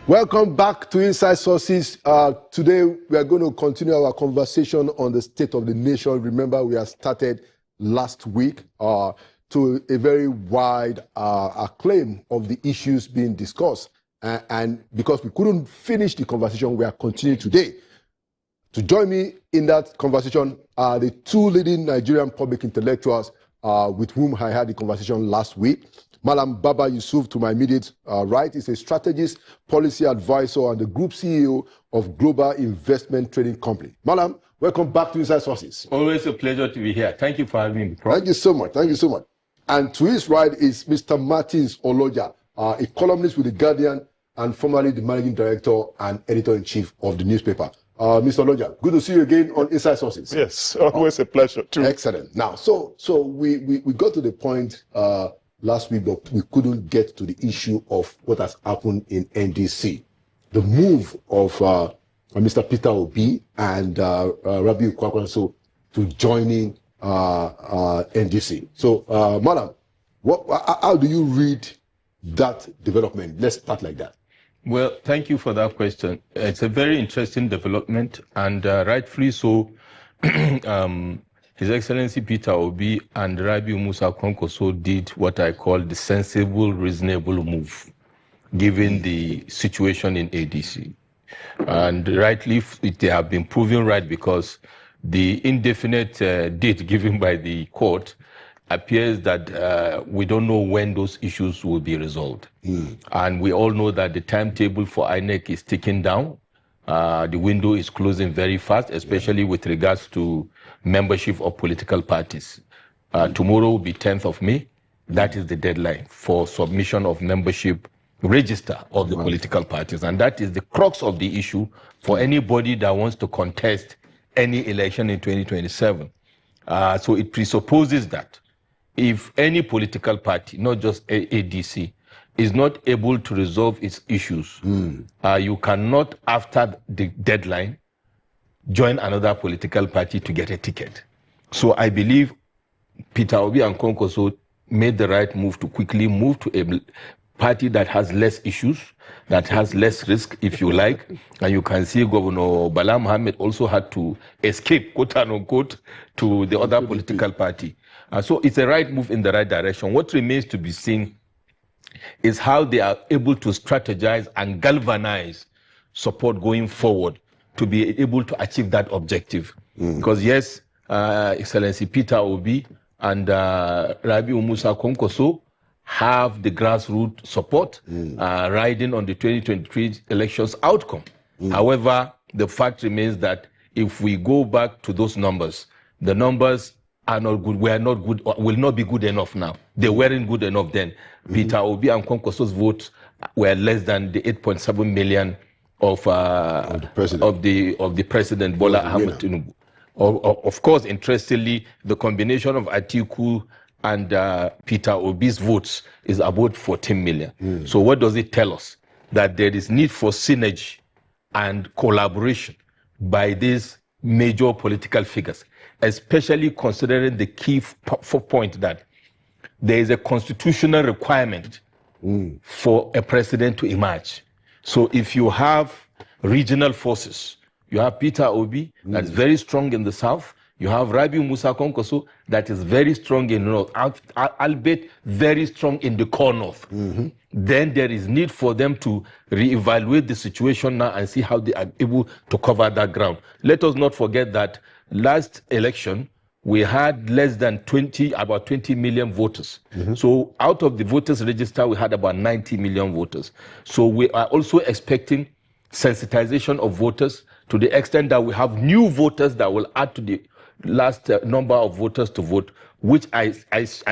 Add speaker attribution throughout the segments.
Speaker 1: Welcome back to Inside Sources. Today, we are going to continue our conversation on the state of the nation. Remember, we have started last week to a very wide acclaim of the issues being discussed. And because we couldn't finish the conversation, we are continuing today. To join me in that conversation are the two leading Nigerian public intellectuals with whom I had the conversation last week. Malam Baba Yusuf, to my immediate right, is a strategist, policy advisor, and the group CEO of Global Investment Trading Company. Malam, welcome back to Inside Sources.
Speaker 2: Always a pleasure to be here. Thank you for having me, Prof.
Speaker 1: Thank you so much. Thank you so much. And to his right is Mr. Martins Oloja, a columnist with The Guardian and formerly the managing director and editor-in-chief of the newspaper. Mr. Oloja, good to see you again on Inside Sources.
Speaker 3: Yes, always a pleasure too.
Speaker 1: Excellent. Now, so we got to the point last week, but we couldn't get to the issue of what has happened in NDC. The move of Mr. Peter Obi and Rabiu Kwankwaso to joining NDC. So, Madam, how do you read that development? Let's start like that.
Speaker 2: Well, thank you for that question. It's a very interesting development, and rightfully so. His Excellency Peter Obi and Rabiu Musa Kwankwaso did what I call the sensible, reasonable move, given the situation in ADC. And rightly, they have been proven right because the indefinite date given by the court appears that we don't know when those issues will be resolved. And we all know that the timetable for INEC is ticking down. The window is closing very fast, especially with regards to membership of political parties. Tomorrow will be 10th of May. That is the deadline for submission of membership register of the political parties. And that is the crux of the issue for anybody that wants to contest any election in 2027. So it presupposes that if any political party, not just ADC, is not able to resolve its issues, you cannot, after the deadline, join another political party to get a ticket. So I believe Peter Obi and Kwankwaso made the right move to quickly move to a party that has less issues, that has less risk, if you like. And you can see Governor Bala Mohammed also had to escape, quote unquote, to the other political party. So it's a right move in the right direction. What remains to be seen is how they are able to strategize and galvanize support going forward to be able to achieve that objective. Because yes, Excellency Peter Obi and Rabiu Musa Kwankwaso have the grassroots support riding on the 2023 elections outcome. However, the fact remains that if we go back to those numbers, the numbers are not good, were not good, or will not be good enough now. They weren't good enough then. Peter Obi and Kwankwaso's votes were less than the 8.7 million of the president Bola Ahmed Tinubu. Of course, interestingly, the combination of Atiku and Peter Obi's votes is about 14 million. So what does it tell us? That there is need for synergy and collaboration by these major political figures, especially considering the key point that there is a constitutional requirement for a president to emerge. So if you have regional forces, you have Peter Obi, that's very strong in the south, you have Rabiu Musa Kwankwaso, that is very strong in the north, albeit very strong in the core north. Then there is need for them to reevaluate the situation now and see how they are able to cover that ground. Let us not forget that last election, we had less than about 20 million voters. So out of the voters register, we had about 90 million voters. So we are also expecting sensitization of voters to the extent that we have new voters that will add to the last number of voters to vote, which I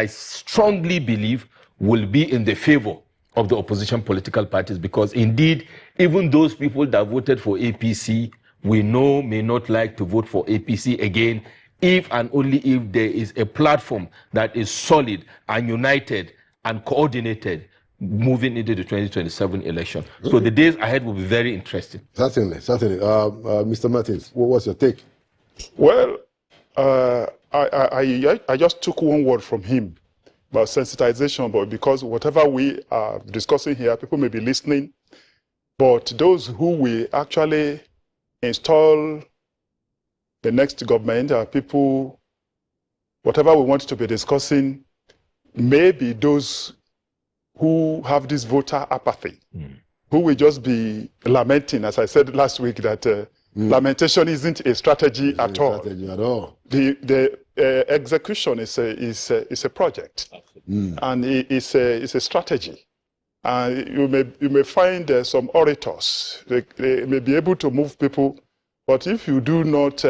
Speaker 2: strongly believe will be in the favor of the opposition political parties, because indeed, even those people that voted for APC, we know may not like to vote for APC again, if and only if there is a platform that is solid and united and coordinated moving into the 2027 election. So the days ahead will be very interesting.
Speaker 1: Certainly. Mr. Martins, what was your take?
Speaker 3: Well, I just took one word from him about sensitization, but because whatever we are discussing here, people may be listening But those who will actually install the next government are people, whatever we want to be discussing, maybe those who have this voter apathy, who will just be lamenting, as I said last week, that lamentation isn't a strategy at all. The execution is a project, and it's a strategy. You may find some orators. They may be able to move people, but if you do not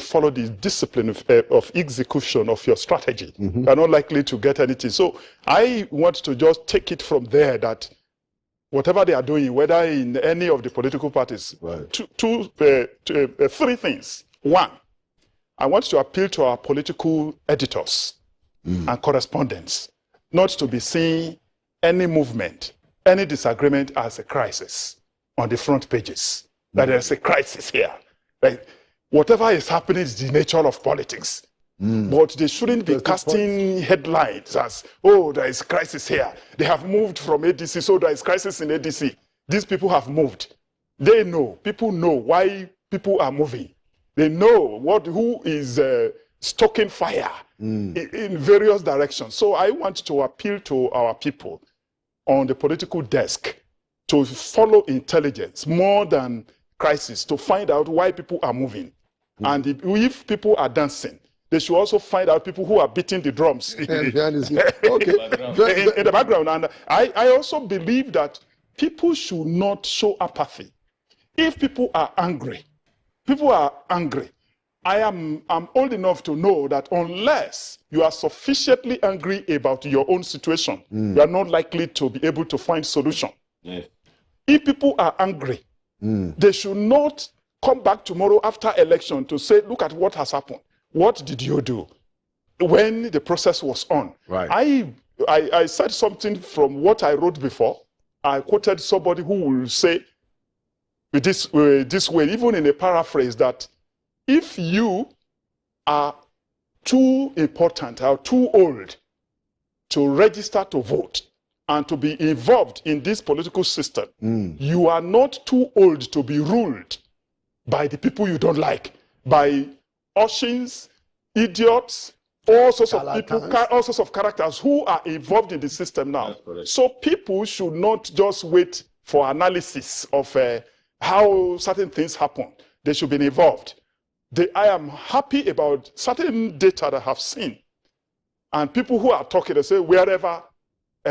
Speaker 3: follow the discipline of execution of your strategy, you are not likely to get anything. So I want to just take it from there that whatever they are doing, whether in any of the political parties, three things. One, I want to appeal to our political editors and correspondents not to be seeing any movement, any disagreement as a crisis on the front pages. That there's a crisis here. Like, whatever is happening is the nature of politics. But they shouldn't be casting headlines as, oh, there is crisis here. They have moved from ADC, so there is crisis in ADC. These people have moved. They know. People know why people are moving. They know who is stoking fire in various directions. So I want to appeal to our people on the political desk to follow intelligence more than crisis, to find out why people are moving. And if people are dancing, they should also find out people who are beating the drums in the background. And I also believe that people should not show apathy. If people are angry, I'm old enough to know that unless you are sufficiently angry about your own situation, you are not likely to be able to find solution. If people are angry, they should not come back tomorrow after election to say, look at what has happened. What did you do when the process was on? Right. I said something from what I wrote before. I quoted somebody who will say this way, even in a paraphrase, that if you are too important or too old to register to vote and to be involved in this political system, you are not too old to be ruled by the people you don't like, by Ushins, idiots, all sorts of people, all sorts of characters who are involved in the system now. So people should not just wait for analysis of how certain things happen. They should be involved. I am happy about certain data that I have seen. And people who are talking, they say, wherever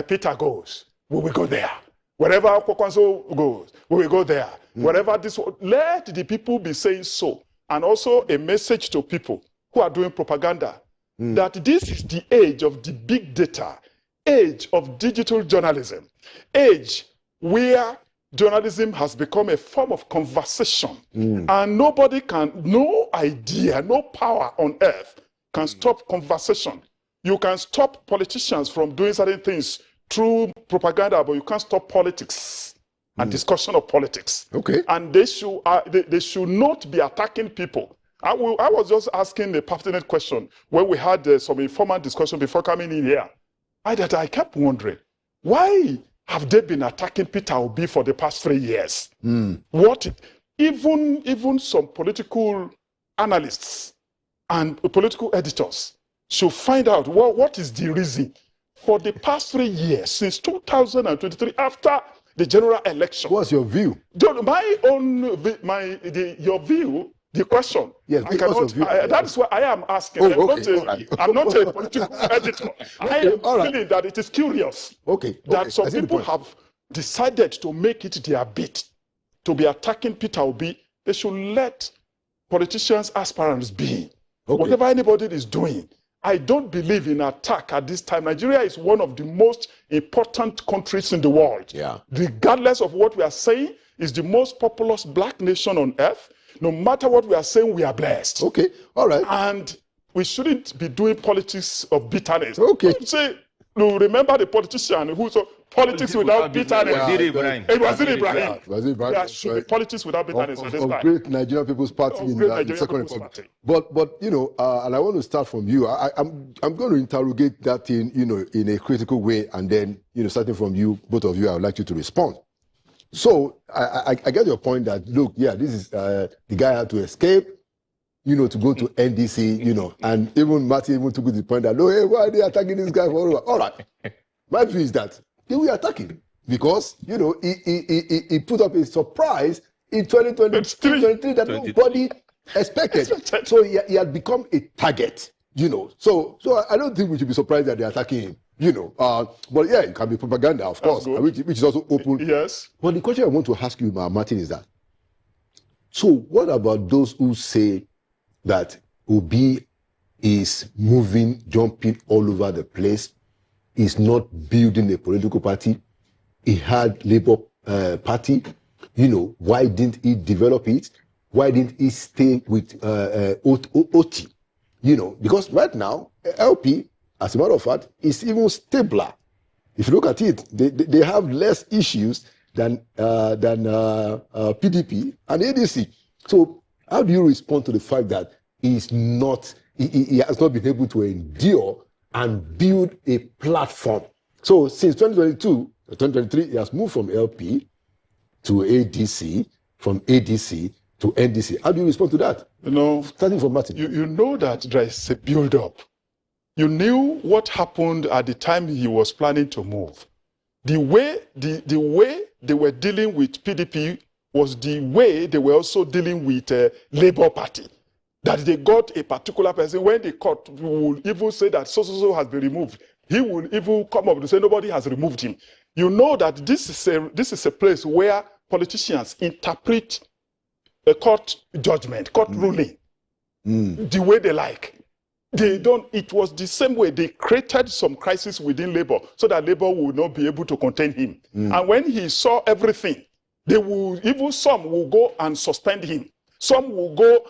Speaker 3: Peter goes, we will go there. Wherever Kwankwaso goes, we will go there. Wherever this, let the people be saying so. And also a message to people who are doing propaganda that this is the age of the big data, age of digital journalism, age where journalism has become a form of conversation, and nobody can, no idea, no power on earth can stop conversation. You can stop politicians from doing certain things through propaganda, but you can't stop politics and discussion of politics. And they should not be attacking people. I was just asking a pertinent question when we had some informal discussion before coming in here. I kept wondering, why have they been attacking Peter Obi for the past 3 years? Even some political analysts and political editors should find out what is the reason. For the past 3 years, since 2023, after the general election.
Speaker 1: What's your view?
Speaker 3: Your view, the question.
Speaker 1: Yes,
Speaker 3: that's what I am asking. I'm not a political editor. I am feeling that it is curious that some people have decided to make it their bit to be attacking Peter Obi. They should let politicians, aspirants be. Whatever anybody is doing. I don't believe in attack at this time. Nigeria is one of the most important countries in the world. Regardless of what we are saying, is the most populous black nation on earth. No matter what we are saying, we are blessed. And we shouldn't be doing politics of bitterness. Say, remember the politician who said politics without bitterness. It was Ibrahim. There should be politics without bitterness at this time.
Speaker 1: Great Nigerian People's Party in the Second Republic. But you know, and I want to start from you. I'm going to interrogate that in a critical way, and then starting from you, both of you, I would like you to respond. So I get your point that, look, yeah, this is the guy had to escape, to go to NDC, and even Martin even took the point that, no, hey, why are they attacking this guy for all right. My view is that they will attack him because, he put up a surprise in 2023 that nobody expected. So he had become a target, So I don't think we should be surprised that they're attacking him. But yeah, it can be propaganda, of course, which is also open.
Speaker 3: Yes.
Speaker 1: But the question I want to ask you, Martin, is that, so what about those who say that Obi is moving, jumping all over the place, is not building a political party? He had Labour Party, why didn't he develop it? Why didn't he stay with OT? Because right now, LP, as a matter of fact, is even stabler. If you look at it, they have less issues than PDP and ADC. So how do you respond to the fact that he has not been able to endure and build a platform? So since 2023, he has moved from LP to ADC, from ADC to NDC. How do you respond to that? Starting from Martin.
Speaker 3: You know that there is a build-up. You knew what happened at the time he was planning to move. The way they were dealing with PDP was the way they were also dealing with Labour Party. That they got a particular person, when they caught, will even say that so has been removed. He will even come up and say nobody has removed him. You know that this is a place where politicians interpret a court judgment, court ruling, the way they like. They don't. It was the same way. They created some crisis within Labour so that Labour would not be able to contain him. And when he saw everything, some will go and suspend him. Some will go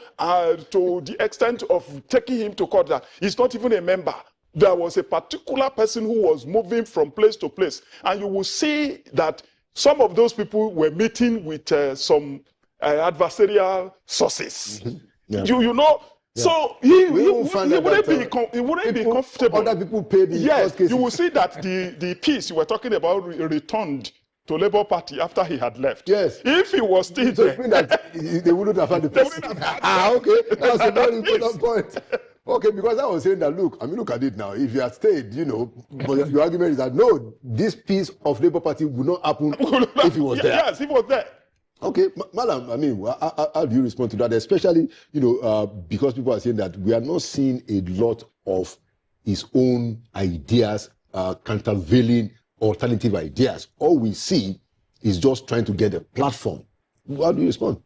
Speaker 3: to the extent of taking him to court that he's not even a member. There was a particular person who was moving from place to place. And you will see that some of those people were meeting with some adversarial sources.
Speaker 1: Yeah.
Speaker 3: You know, yeah. So he wouldn't be comfortable.
Speaker 1: Other people paid the first case.
Speaker 3: You will see that the piece you were talking about returned to Labour Party after he had left.
Speaker 1: Yes.
Speaker 3: If he was still
Speaker 1: so
Speaker 3: there,
Speaker 1: that they wouldn't have had the person. Okay. That's a very important point. Okay, because I was saying that, look at it now. If you had stayed, but your argument is that, no, this piece of Labour Party would not happen if he was there.
Speaker 3: Yes, he was there.
Speaker 1: Okay, Madam, how do you respond to that? Especially, because people are saying that we are not seeing a lot of his own ideas countervailing alternative ideas. All we see is just trying to get a platform. How do you respond?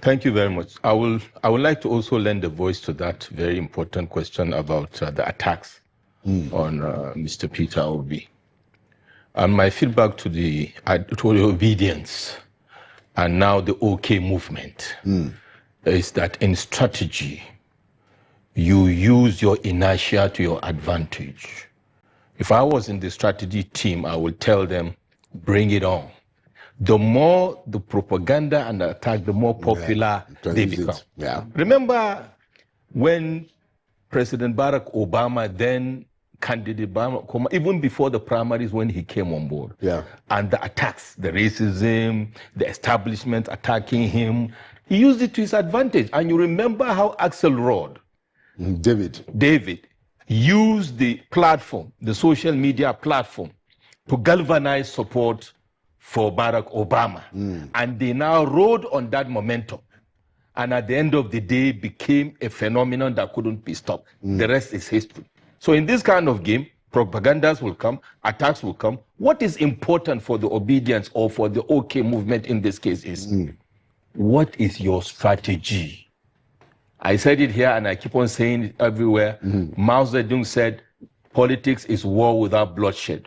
Speaker 2: Thank you very much. I would like to also lend a voice to that very important question about the attacks on Mr. Peter Obi. And my feedback to the obedience and now the OK movement is that in strategy, you use your inertia to your advantage. If I was in the strategy team, I would tell them, bring it on. The more the propaganda and the attack, the more popular they become.
Speaker 1: Yeah.
Speaker 2: Remember when President Barack Obama, then candidate Barack Obama, even before the primaries when he came on board, and the attacks, the racism, the establishment attacking him, he used it to his advantage. And you remember how Axel Rod, David, used the platform, the social media platform, to galvanize support for Barack Obama. And they now rode on that momentum. And at the end of the day, became a phenomenon that couldn't be stopped. The rest is history. So in this kind of game, propagandas will come, attacks will come. What is important for the obedience or for the OK movement in this case is, what is your strategy? I said it here and I keep on saying it everywhere. Mao Zedong said, politics is war without bloodshed.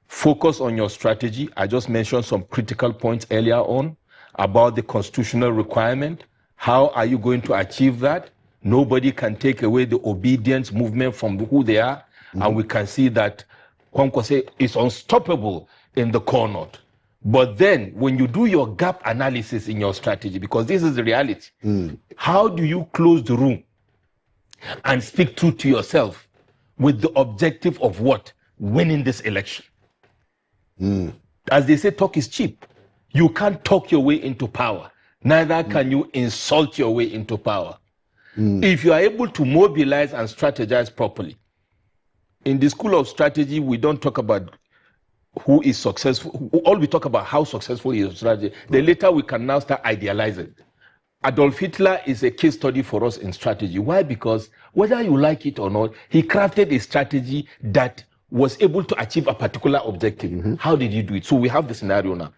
Speaker 2: Focus on your strategy. I just mentioned some critical points earlier on about the constitutional requirement. How are you going to achieve that? Nobody can take away the obedience movement from who they are. And we can see that Kwankwaso is unstoppable in the core north. But then when you do your gap analysis in your strategy, because this is the reality, how do you close the room and speak true to yourself with the objective of what? Winning this election. As they say, talk is cheap. You can't talk your way into power. Neither can you insult your way into power. If you are able to mobilize and strategize properly. In the school of strategy, we don't talk about who is successful. All we talk about how successful is strategy. Then later we can now start idealizing. Adolf Hitler is a case study for us in strategy. Why? Because whether you like it or not, he crafted a strategy that was able to achieve a particular objective. How did he do it? So we have the scenario now.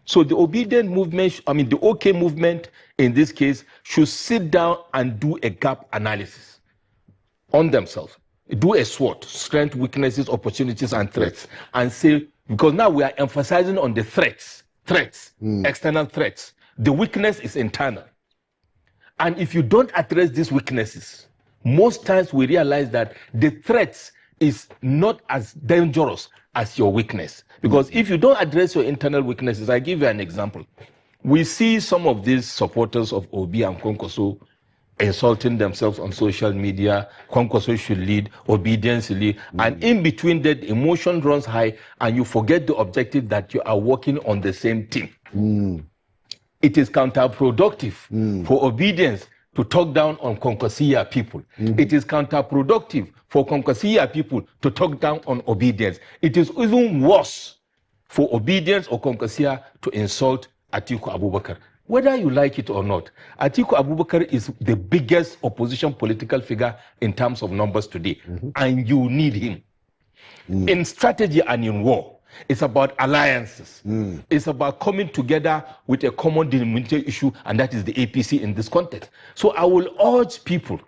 Speaker 2: So the obedient movement, the OK movement in this case, should sit down and do a gap analysis on themselves. Do a SWOT, strengths, weaknesses, opportunities, and threats. And say, because now we are emphasizing on the threats, external threats. The weakness is internal. And if you don't address these weaknesses, most times we realize that the threats is not as dangerous as your weakness. Because if you don't address your internal weaknesses, I give you an example. We see some of these supporters of Obi and Kwankwaso insulting themselves on social media. Kwankwaso should lead, obedience lead. And in between that, emotion runs high and you forget the objective that you are working on the same team. It is counterproductive for obedience to talk down on Kwankwasia people. It is counterproductive for Kwankwasia people to talk down on obedience. It is even worse for obedience or Kwankwasia to insult Atiku Abubakar. Whether you like it or not, Atiku Abubakar is the biggest opposition political figure in terms of numbers today. And you need him. In strategy and in war, it's about alliances. It's about coming together with a common denominator issue, and that is the APC in this context. So I will urge people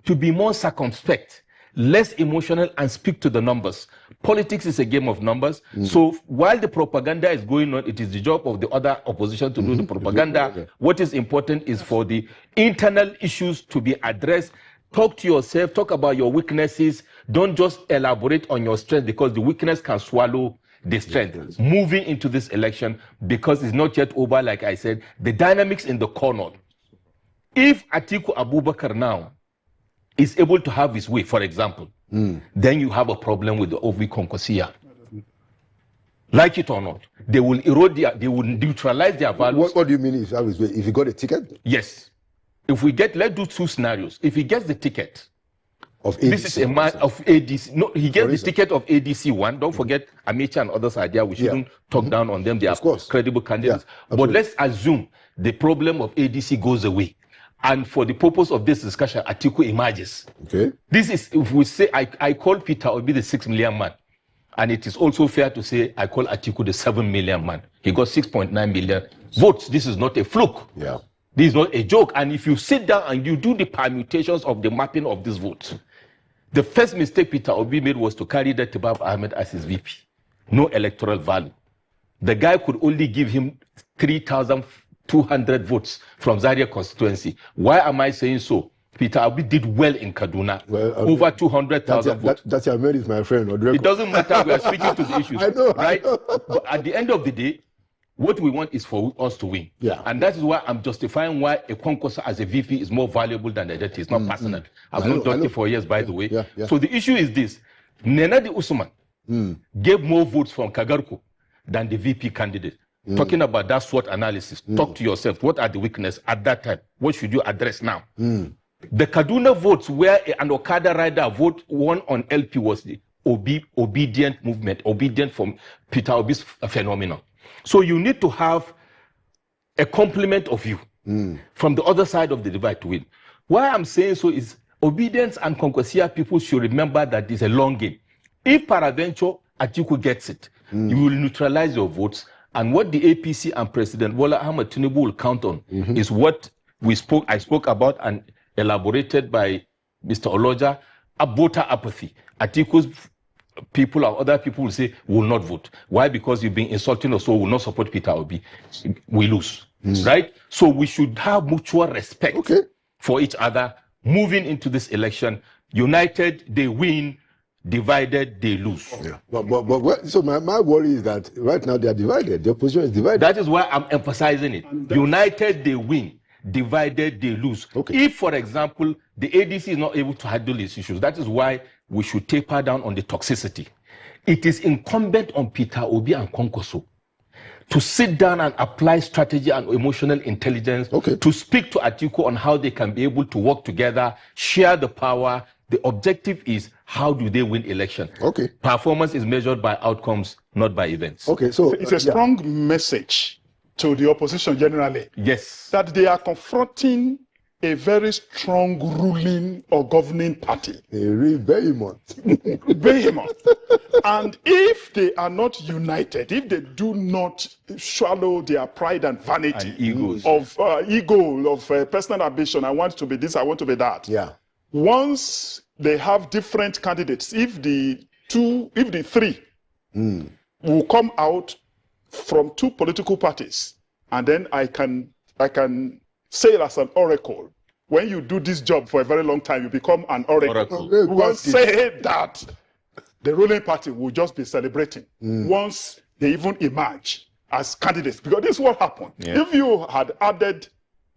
Speaker 2: to be more circumspect, less emotional, and speak to the numbers. Politics is a game of numbers. So while the propaganda is going on, it is the job of the other opposition to do the propaganda. What is important is for the internal issues to be addressed. Talk to yourself, talk about your weaknesses. Don't just elaborate on your strength, because the weakness can swallow the strength. Moving into this election, because it's not yet over, like I said, the dynamics in the corner. If Atiku Abubakar now is able to have his way, for example, then you have a problem with the Ovi Kwankwasia. Like it or not, they will erode they will neutralize their values.
Speaker 1: What do you mean if have his way? If he got a ticket?
Speaker 2: Yes. If we get, let's do two scenarios. If he gets the ticket,
Speaker 1: of ADC,
Speaker 2: this is a man of ADC. No, he gets the ticket of ADC one. Don't forget Amicha and others are there. We shouldn't talk down on them. They are credible candidates. But let's assume the problem of ADC goes away. And for the purpose of this discussion, Atiku emerges. Okay. This is, if we say, I call Peter Obi the 6 million man. And it is also fair to say I call Atiku the 7 million man. He got 6.9 million votes. This is not a fluke. Yeah. This is not a joke. And if you sit down and you do the permutations of the mapping of these votes, the first mistake Peter Obi made was to carry that Tibab Ahmed as his VP. No electoral value. The guy could only give him 3,200 votes from Zaria constituency. Why am I saying so? Peter Obi did well in Kaduna, over 200,000 votes.
Speaker 1: That's your man is my friend.
Speaker 2: It doesn't matter. We are speaking to the issues.
Speaker 1: I know,
Speaker 2: right?
Speaker 1: I know.
Speaker 2: But at the end of the day, what we want is for us to win. Yeah. And that is why I'm justifying why a Kwankwaso as a VP is more valuable than the Adeti. It's not personal. I've known Dr. for years, by the way. So the issue is this. Nenadi Usman gave more votes from Kagarko than the VP candidate. Talking about that SWOT analysis. Talk to yourself. What are the weaknesses at that time? What should you address now? The Kaduna votes where an Okada rider vote won on LP was the obedient movement, obedient from Peter Obi's phenomenon. So you need to have a complement of you from the other side of the divide to win. Why I'm saying so is obedience and Kwankwasia people should remember that it's a long game. If peradventure Atiku gets it, you will neutralize your votes. And what the APC and President Bola Ahmed Tinubu will count on is what I spoke about and elaborated by Mr. Oloja, a voter apathy. Atiku's people or other people will say, will not vote. Why? Because you've been insulting us, so will not support Peter Obi. We lose, right? So we should have mutual respect for each other moving into this election. United, they win. Divided, they lose.
Speaker 1: Yeah. But so my worry is that right now they are divided. The opposition is divided.
Speaker 2: That is why I'm emphasizing it. United, they win. Divided, they lose. If, for example, the ADC is not able to handle these issues, that is why we should taper down on the toxicity. It is incumbent on Peter Obi and Kwankwaso to sit down and apply strategy and emotional intelligence to speak to Atiku on how they can be able to work together, share the power. The objective is how do they win election. Performance is measured by outcomes, not by events.
Speaker 3: So it's a strong message to the opposition generally.
Speaker 2: Yes.
Speaker 3: That they are confronting a very strong ruling or governing party.
Speaker 1: Vehement.
Speaker 3: And if they are not united, if they do not swallow their pride and vanity
Speaker 2: and egos
Speaker 3: of personal ambition, I want to be this, I want to be that. Once they have different candidates, if the three will come out from two political parties, and then I can say it as an oracle. When you do this job for a very long time, you become an oracle. We will say that the ruling party will just be celebrating once they even emerge as candidates. Because this is what happened. If you had added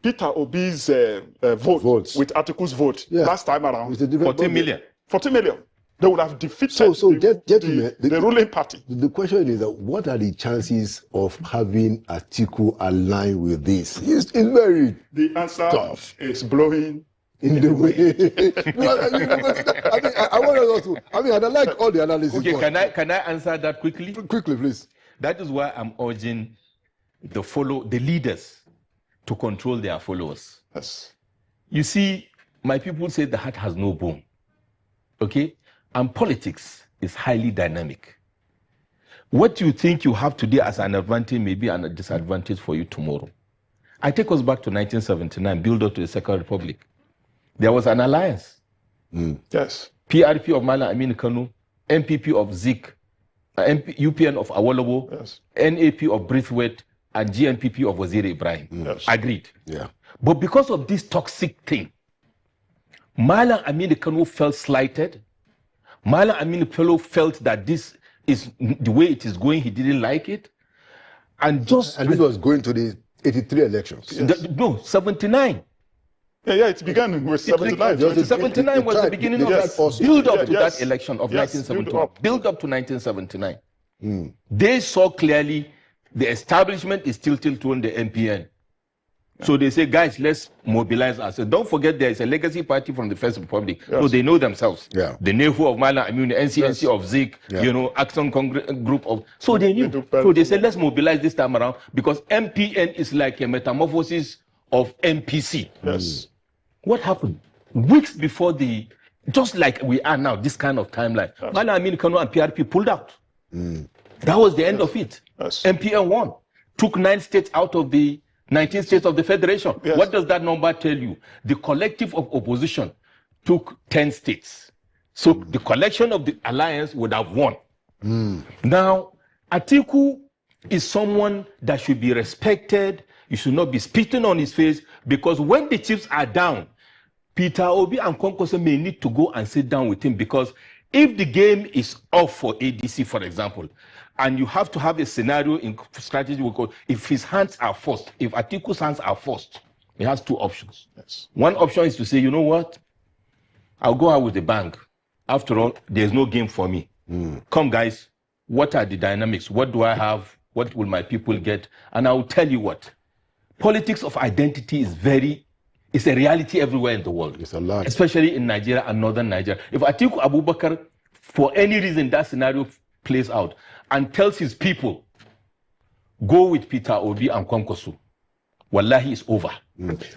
Speaker 3: Peter Obi's vote with Atiku's vote last time around,
Speaker 2: 40 million.
Speaker 3: 40 million. They would have defeated the ruling party.
Speaker 1: The question is, what are the chances of having Atiku align with this? It's very
Speaker 3: the answer
Speaker 1: tough.
Speaker 3: Is blowing
Speaker 1: in the wind. I want us to. I like all the analysis.
Speaker 2: Okay, can I answer that quickly?
Speaker 1: Quickly, please.
Speaker 2: That is why I'm urging the leaders to control their followers.
Speaker 3: Yes.
Speaker 2: You see, my people say the heart has no bone. Okay? And politics is highly dynamic. What you think you have today as an advantage may be a disadvantage for you tomorrow. I take us back to 1979, build up to the Second Republic. There was an alliance.
Speaker 3: Yes.
Speaker 2: PRP of Malam Aminu Kano, MPP of Zik, UPN of Awolowo, NAP of Braithwaite, and GNPP of Waziri Ibrahim. Agreed. But because of this toxic thing, Malam Aminu Kano felt slighted. Malam Aminu Kano felt that this is the way it is going. He didn't like it. And this
Speaker 1: was going to the 83 elections.
Speaker 2: 79.
Speaker 3: Yeah, it began with 79.
Speaker 2: 79 was the beginning of that build up to that election of 1971. Build up to 1979. They saw clearly the establishment is tilted toward the MPN. So they say, guys, let's mobilize ourselves. Don't forget there is a legacy party from the First Republic. So they know themselves. The NEHU of Malam Aminu, NCNC of Zik, Action Group of... So they knew. So they said, let's mobilize this time around because MPN is like a metamorphosis of MPC. What happened? Weeks before just like we are now, this kind of timeline, Malam Aminu Kano and PRP pulled out. That was the end of it. MPN won. Took 9 states out of the 19 states of the Federation. What does that number tell you? The collective of opposition took 10 states. So the collection of the alliance would have won. Now, Atiku is someone that should be respected. You should not be spitting on his face because when the chips are down, Peter Obi and Kwankwaso may need to go and sit down with him because if the game is off for ADC, for example, and you have to have a scenario in strategy, if his hands are forced, if Atiku's hands are forced, he has 2 options. One option is to say, you know what? I'll go out with the bank. After all, there's no game for me. Come, guys, what are the dynamics? What do I have? What will my people get? And I will tell you what. Politics of identity is a reality everywhere in the world. It's a lot. Especially in Nigeria and northern Nigeria. If Atiku Abubakar, for any reason that scenario plays out, and tells his people, go with Peter Obi and Kwankwaso, wallahi, it's over.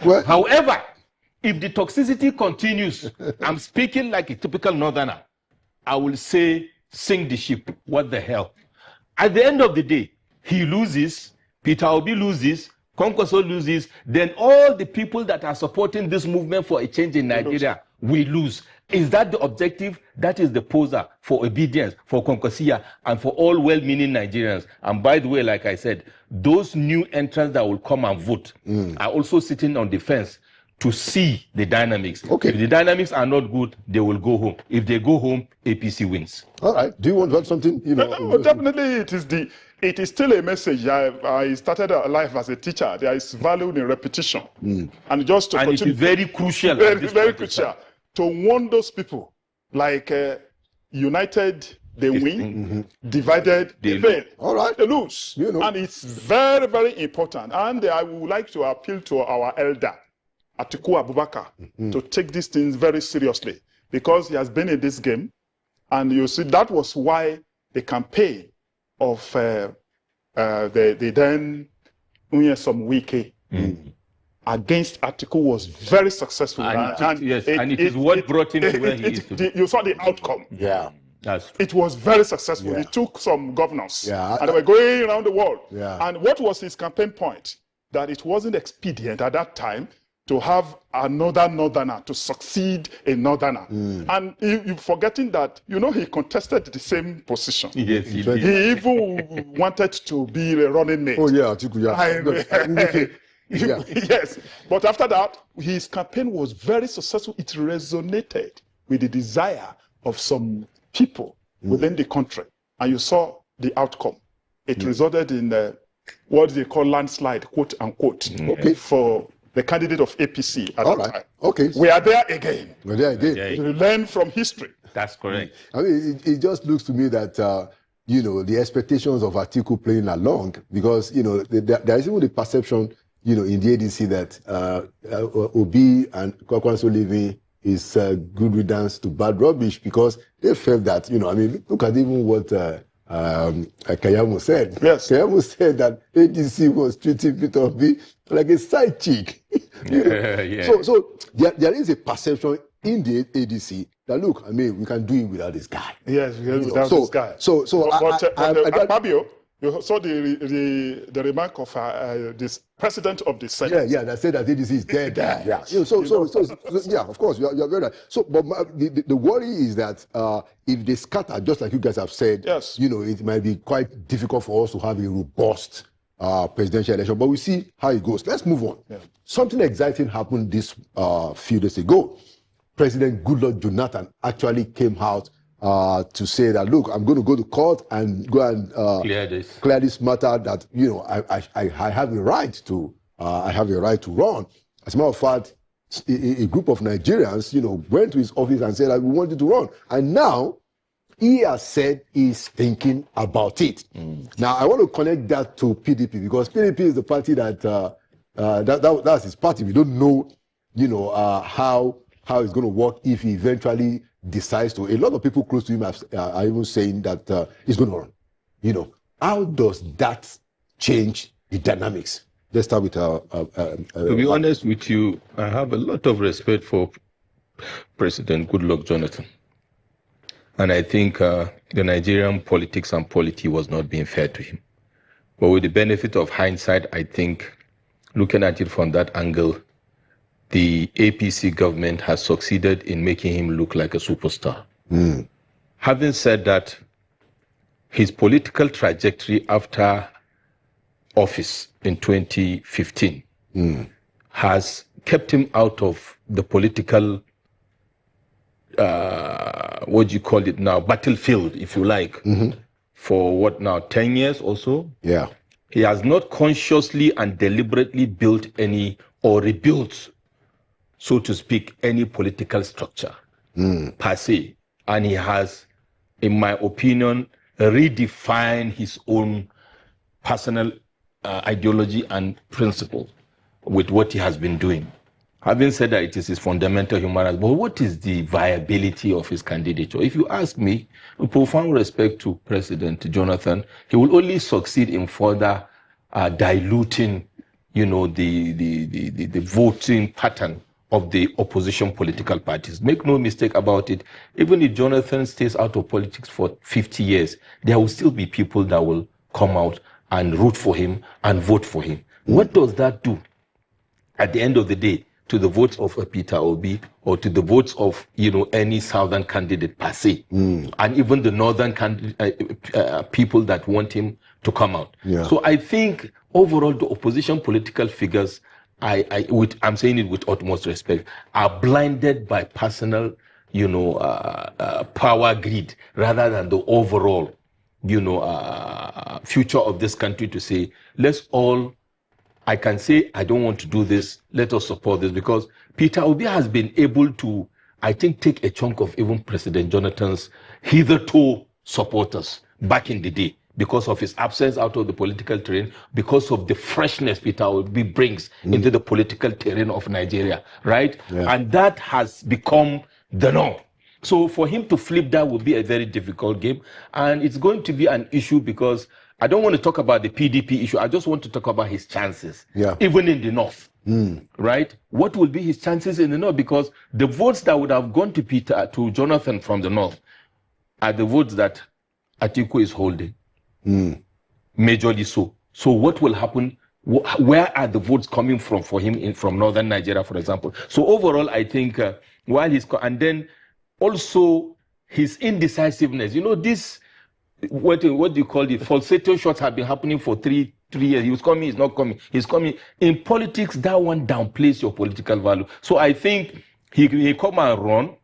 Speaker 2: Well, however, if the toxicity continues, I'm speaking like a typical northerner, I will say, sink the ship. What the hell? At the end of the day, he loses, Peter Obi loses, Kwankwaso loses, then all the people that are supporting this movement for a change in Nigeria will lose. Is that the objective? That is the poser for obedience, for Kwankwasia, and for all well-meaning Nigerians. And by the way, like I said, those new entrants that will come and vote are also sitting on the fence to see the dynamics. If the dynamics are not good, they will go home. If they go home, APC wins.
Speaker 1: All right. Do you want to add something?
Speaker 3: Definitely, it is still a message. I started life as a teacher. There is value in repetition. And just to
Speaker 2: it is very crucial.
Speaker 3: Very crucial to warn those people like United they win. Divided, they fail.
Speaker 1: All right.
Speaker 3: They lose.
Speaker 1: You know.
Speaker 3: And it's very, very important. And I would like to appeal to our elder, Atiku Abubakar, to take these things very seriously, because he has been in this game. And you see, that was why the campaign of the then Unyesom Wike against Atiku was very successful.
Speaker 2: And it is what brought him to where he is today.
Speaker 3: You saw the outcome.
Speaker 1: Yeah.
Speaker 3: It was very successful.
Speaker 1: Yeah.
Speaker 3: He took some governors,
Speaker 1: Yeah,
Speaker 3: and they were going around the world.
Speaker 1: Yeah.
Speaker 3: And what was his campaign point? That it wasn't expedient at that time to have another northerner to succeed a northerner. And you're forgetting that, he contested the same position.
Speaker 2: Yes, he did.
Speaker 3: He even wanted to be a running mate.
Speaker 1: Oh, yeah, Atiku, yeah.
Speaker 3: Yes, but after that, his campaign was very successful. It resonated with the desire of some people within the country, and you saw the outcome. It resulted in what they call landslide, quote unquote, for the candidate of APC at that time.
Speaker 1: Okay.
Speaker 3: We are there again.
Speaker 1: We're there again.
Speaker 3: We learn from history.
Speaker 2: That's correct.
Speaker 1: I mean, it just looks to me that, the expectations of Atiku playing along, because, there is even the perception, in the ADC that Obi and Kwankwaso leaving is good riddance to bad rubbish, because they felt that, look at even what Kayamo said.
Speaker 3: Yes.
Speaker 1: Kayamo said that ADC was treating Peter Obi like a side chick. So there is a perception in the ADC that, look, we can do it without this guy.
Speaker 3: Yes, without this guy. But Fabio, you saw the remark of this president of the Senate.
Speaker 1: Yeah, that said that ADC is dead. Yeah. Yeah, of course, you're very right. So, but the worry is that if they scatter, just like you guys have said,
Speaker 3: yes,
Speaker 1: it might be quite difficult for us to have a robust presidential election. But we see how it goes. Let's move on. Yeah. Something exciting happened this few days ago. President Goodluck Jonathan actually came out to say that, look, I'm going to go to court and go and clear this matter, that, I have a right to run. As a matter of fact, a group of Nigerians, went to his office and said that we wanted to run. And now he has said he's thinking about it. Now, I want to connect that to PDP, because PDP is the party that's his party. We don't know, how it's going to work if he eventually decides to. A lot of people close to him are even saying that he's going to run. How does that change the dynamics? Let's start with
Speaker 2: to be honest with you, I have a lot of respect for President Goodluck Jonathan. And I think the Nigerian politics and polity was not being fair to him. But with the benefit of hindsight, I think, looking at it from that angle, the APC government has succeeded in making him look like a superstar. Having said that, his political trajectory after office in 2015 has kept him out of the political, what do you call it now, battlefield, if you like, for what now, 10 years or so?
Speaker 1: Yeah.
Speaker 2: He has not consciously and deliberately built any, or rebuilt, so to speak, any political structure per se. And he has, in my opinion, redefined his own personal ideology and principle with what he has been doing. Having said that, it is his fundamental human rights, but what is the viability of his candidature? If you ask me, with profound respect to President Jonathan, he will only succeed in further diluting, the voting pattern of the opposition political parties. Make no mistake about it, even if Jonathan stays out of politics for 50 years, there will still be people that will come out and root for him and vote for him. What does that do at the end of the day to the votes of Peter Obi or to the votes of, any southern candidate per se, and even the northern people that want him to come out?
Speaker 1: Yeah.
Speaker 2: So I think overall the opposition political figures, I'm saying it with utmost respect, are blinded by personal, power greed rather than the overall, future of this country, to say, let's all, I can say, I don't want to do this, let us support this, because Peter Obi has been able to, I think, take a chunk of even President Jonathan's hitherto supporters back in the day because of his absence out of the political terrain, because of the freshness Peter Obi brings into the political terrain of Nigeria, right?
Speaker 1: Yeah.
Speaker 2: And that has become the norm. So for him to flip that would be a very difficult game. And it's going to be an issue because I don't want to talk about the PDP issue. I just want to talk about his chances, even in the North, right? What will be his chances in the North? Because the votes that would have gone to Jonathan from the North are the votes that Atiku is holding, majorly so. So what will happen? Where are the votes coming from for him from Northern Nigeria, for example? So overall, I think while he's... And then also his indecisiveness. You know, this... What do you call it? Falsetto shots have been happening for three years. He was coming, he's not coming. He's coming. In politics, that one downplays your political value. So I think he come and run,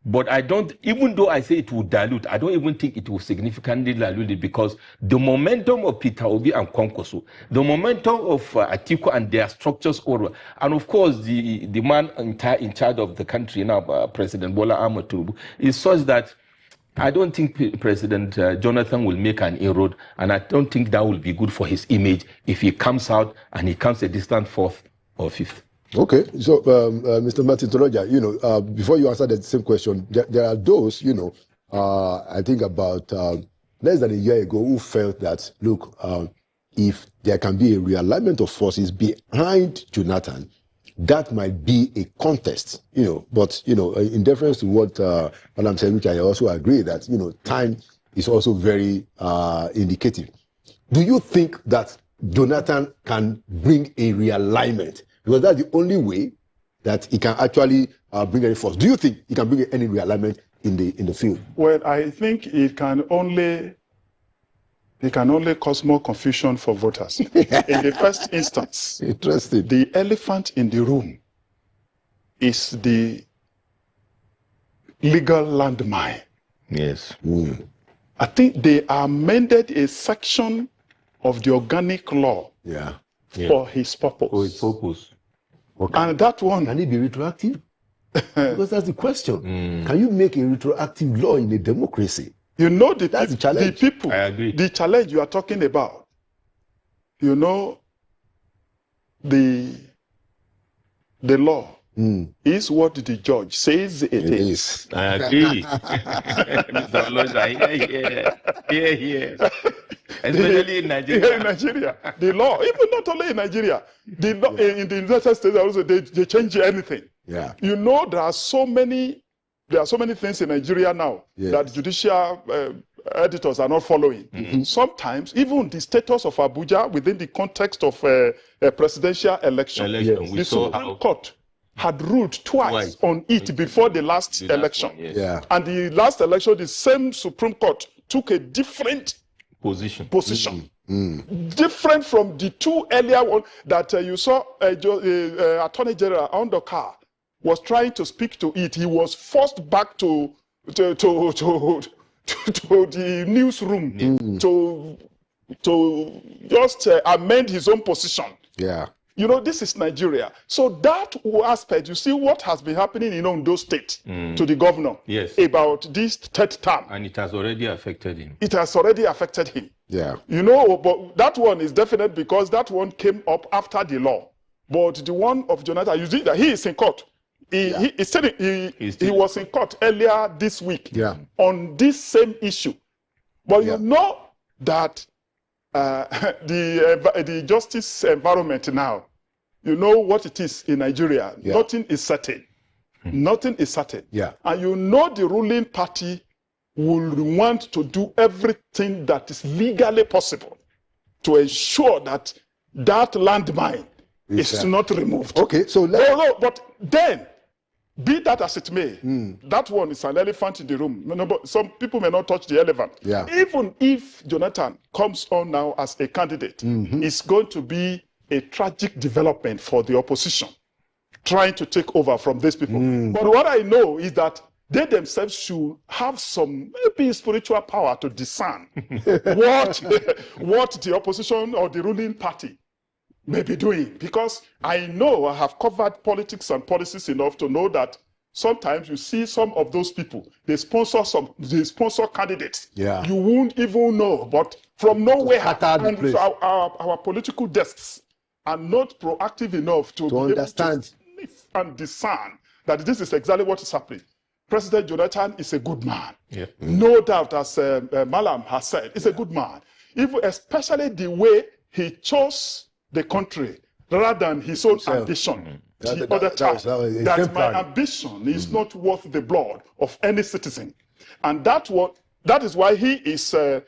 Speaker 2: but I don't, even though I say it will dilute, I don't even think it will significantly dilute it because the momentum of Peter Obi and Kwankwaso, the momentum of Atiku and their structures, and of course the man in charge of the country now, President Bola Ahmed Tinubu, is such that I don't think President Jonathan will make an inroad, and I don't think that will be good for his image if he comes out and he comes a distant fourth or fifth.
Speaker 1: Okay, so Mr. Martin Toloja, you know, before you answer the same question, there are those, you know, I think about less than a year ago who felt that, look, if there can be a realignment of forces behind Jonathan, that might be a contest, you know, but, you know, in deference to what Madam said, which I also agree that, you know, time is also very indicative. Do you think that Jonathan can bring a realignment? Because that's the only way that he can actually bring any force. Do you think he can bring any realignment in the field?
Speaker 3: Well, I think it can only cause more confusion for voters. In the first instance,
Speaker 1: interesting.
Speaker 3: The elephant in the room is the legal landmine.
Speaker 2: Yes.
Speaker 3: I think they amended a section of the organic law for his purpose.
Speaker 2: For his purpose.
Speaker 1: Okay.
Speaker 3: And that one...
Speaker 1: Can it be retroactive? Because that's the question. Can you make a retroactive law in a democracy?
Speaker 3: You know,
Speaker 1: that's the challenge.
Speaker 3: The people,
Speaker 2: I agree.
Speaker 3: The challenge you are talking about, you know, the law is what the judge says it is.
Speaker 2: I agree. Mr. Oloja, yeah. Especially in Nigeria.
Speaker 3: Yeah, in Nigeria. The law, even not only in Nigeria, the law in the United States also they change anything.
Speaker 1: Yeah.
Speaker 3: You know, there are so many things in Nigeria now that judicial editors are not following. Sometimes even the status of Abuja within the context of a presidential election. The Supreme Court had ruled twice on it before the last election. And the last election, the same Supreme Court took a different position. Different from the two earlier ones that you saw Attorney General Ondokar was trying to speak to it. He was forced back to the newsroom to just amend his own position.
Speaker 1: Yeah.
Speaker 3: You know, this is Nigeria. So that aspect, you see what has been happening in Ondo State to the governor about this third term.
Speaker 2: And it has already affected him.
Speaker 3: It has already affected him.
Speaker 1: Yeah.
Speaker 3: You know, but that one is definite because that one came up after the law. But the one of Jonathan, you see that he is in court. He was in court earlier this week on this same issue. But you know that the justice environment now, you know what it is in Nigeria. Nothing is certain. Nothing is certain. And you know the ruling party will want to do everything that is legally possible to ensure that that landmine is not removed.
Speaker 1: Okay, so
Speaker 3: but then, be that as it may, that one is an elephant in the room. But some people may not touch the elephant. Even if Jonathan comes on now as a candidate, it's going to be a tragic development for the opposition trying to take over from these people. But what I know is that they themselves should have some maybe spiritual power to discern what the opposition or the ruling party may be doing. Because I know I have covered politics and policies enough to know that sometimes you see some of those people, they sponsor candidates.
Speaker 1: Yeah.
Speaker 3: You won't even know, but from nowhere,
Speaker 1: scatter the place.
Speaker 3: so our political desks are not proactive enough to be
Speaker 1: understand
Speaker 3: able to sniff and discern that this is exactly what is happening. President Jonathan is a good man.
Speaker 2: Yeah.
Speaker 3: No doubt, as Malam has said, he's a good man. Especially the way he chose the country rather than his own ambition. That my ambition is not worth the blood of any citizen. And that is why he is the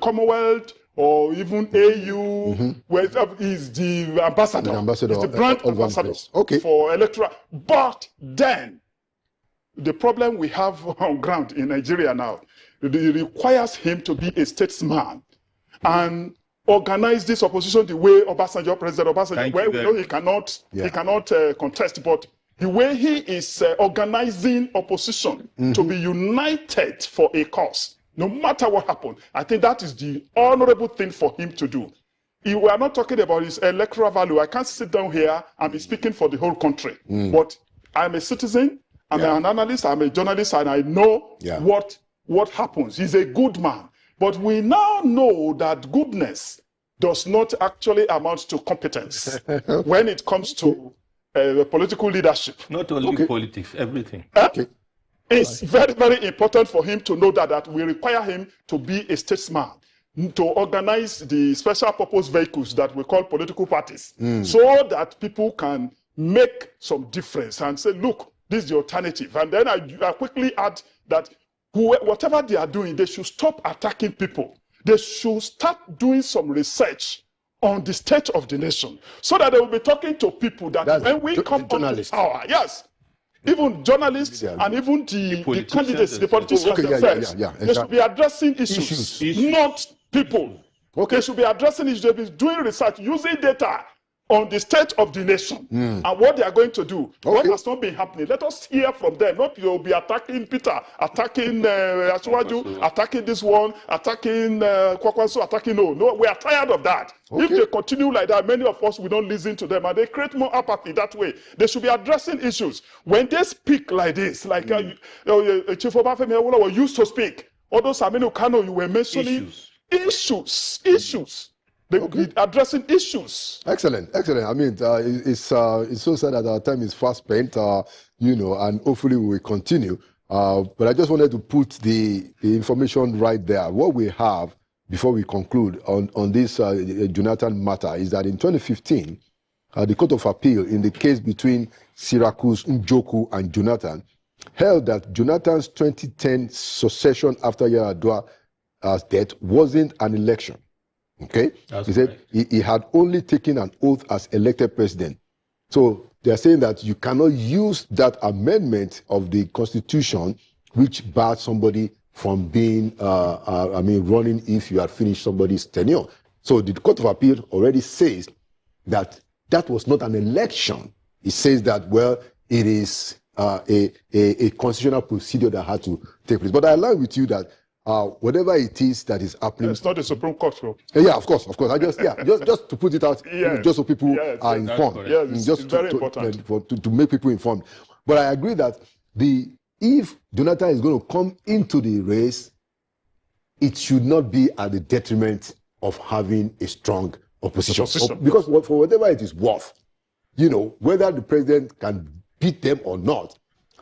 Speaker 3: Commonwealth or even AU, where is the ambassador. He's the brand ambassador for electoral. But then, the problem we have on ground in Nigeria now, it requires him to be a statesman and organize this opposition the way President Obasanjo, where we know he cannot contest, but the way he is organizing opposition to be united for a cause, no matter what happens. I think that is the honorable thing for him to do. We are not talking about his electoral value. I can't sit down here and be speaking for the whole country, but I'm a citizen, I'm an analyst, I'm a journalist, and I know what happens. He's a good man. But we now know that goodness does not actually amount to competence when it comes to political leadership.
Speaker 2: Not only politics, everything.
Speaker 3: It's very, very important for him to know that we require him to be a statesman, to organize the special purpose vehicles that we call political parties, so that people can make some difference and say, look, this is the alternative. And then I quickly add that whatever they are doing, they should stop attacking people. They should start doing some research on the state of the nation, so that they will be talking to people that when we come to power, even journalists and even the candidates, the politicians themselves, they should be addressing issues. Not people. They should be addressing issues. They should be doing research, using data on the state of the nation and what they are going to do. What has not been happening. Let us hear from them. Not you'll be attacking Peter, attacking Ashwaju, attacking this one, attacking Kwankwaso, attacking no. We are tired of that. If they continue like that, many of us, we don't listen to them, and they create more apathy that way. They should be addressing issues. When they speak like this, like Chief Obafemi Awolowo used to speak, although Saminu Kano, you were mentioning issues. They will be addressing issues.
Speaker 1: Excellent. I mean, it's so sad that our time is fast spent, and hopefully we will continue. But I just wanted to put the information right there. What we have before we conclude on this Jonathan matter is that in 2015, the Court of Appeal in the case between Syracuse, Njoku, and Jonathan held that Jonathan's 2010 succession after Yar'Adua's death wasn't an election. Okay, he said he had only taken an oath as elected president. So they are saying that you cannot use that amendment of the Constitution, which barred somebody from being, running if you had finished somebody's tenure. So the Court of Appeal already says that that was not an election. It says that, well, it is a constitutional procedure that had to take place. But I align with you that whatever it is that is happening,
Speaker 3: it's not the Supreme Court.
Speaker 1: Yeah, of course. I just to put it out, just so people are informed.
Speaker 3: Yes, it's very important
Speaker 1: to make people informed. But I agree that if Jonathan is going to come into the race, it should not be at the detriment of having a strong opposition. Because for whatever it is worth, whether the president can beat them or not,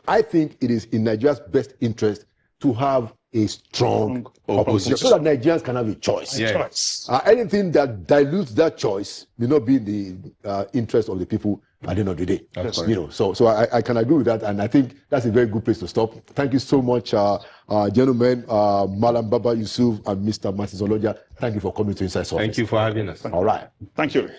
Speaker 1: I think it is in Nigeria's best interest to have a strong opposition so that Nigerians can have a choice. Anything that dilutes that choice may not be in the interest of the people at the end of the day. So I can agree with that, and I think that's a very good place to stop. Thank you so much, gentlemen, Malam Baba Yusuf and Mr. Martins Oloja. Thank you for coming to Inside Sources.
Speaker 2: Thank you for having us.
Speaker 1: All right.
Speaker 3: Thank you.